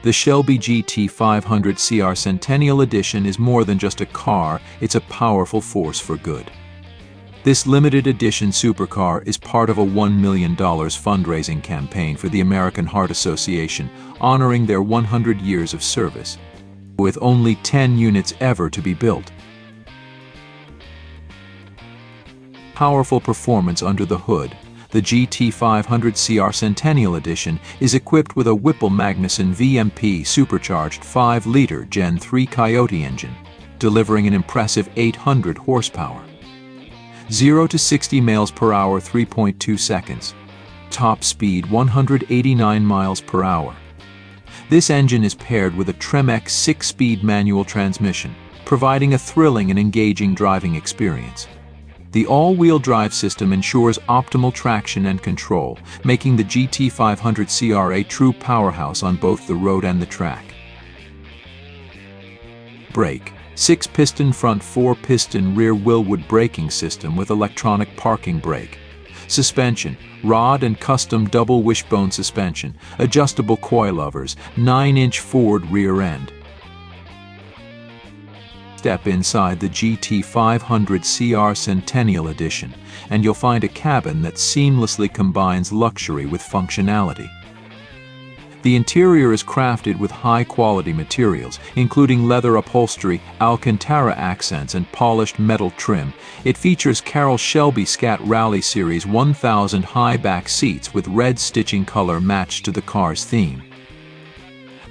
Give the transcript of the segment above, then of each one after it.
The Shelby GT500CR Centennial Edition is more than just a car, it's a powerful force for good. This limited edition supercar is part of a $1 million fundraising campaign for the American Heart Association, honoring their 100 years of service, with only 10 units ever to be built. Powerful performance under the hood. The GT500CR Centennial Edition is equipped with a Whipple Magnuson VMP supercharged 5-liter Gen 3 Coyote engine, delivering an impressive 800 horsepower. 0 to 60 miles per hour 3.2 seconds. Top speed 189 miles per hour. This engine is paired with a Tremec 6-speed manual transmission, providing a thrilling and engaging driving experience. The all-wheel drive system ensures optimal traction and control, making the GT500CR a true powerhouse on both the road and the track. Brake: 6-piston front 4-piston rear Willwood braking system with electronic parking brake. Suspension: rod and custom double wishbone suspension, adjustable coilovers, 9-inch Ford rear end. Step inside the GT500CR Centennial Edition, and you'll find a cabin that seamlessly combines luxury with functionality. The interior is crafted with high-quality materials, including leather upholstery, Alcantara accents, and polished metal trim. It features Carroll Shelby Scat Rally Series 1000 high-back seats with red stitching color matched to the car's theme.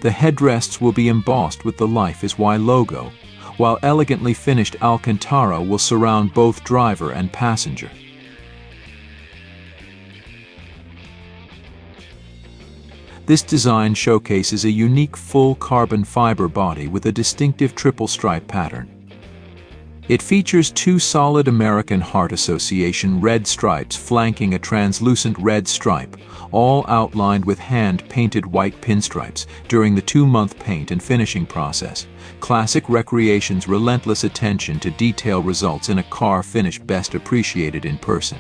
The headrests will be embossed with the Life is Why logo, while elegantly finished Alcantara will surround both driver and passenger. This design showcases a unique full carbon fiber body with a distinctive triple stripe pattern. It features 2 solid American Heart Association red stripes flanking a translucent red stripe, all outlined with hand-painted white pinstripes during the 2-month paint and finishing process. Classic Recreation's relentless attention to detail results in a car finish best appreciated in person.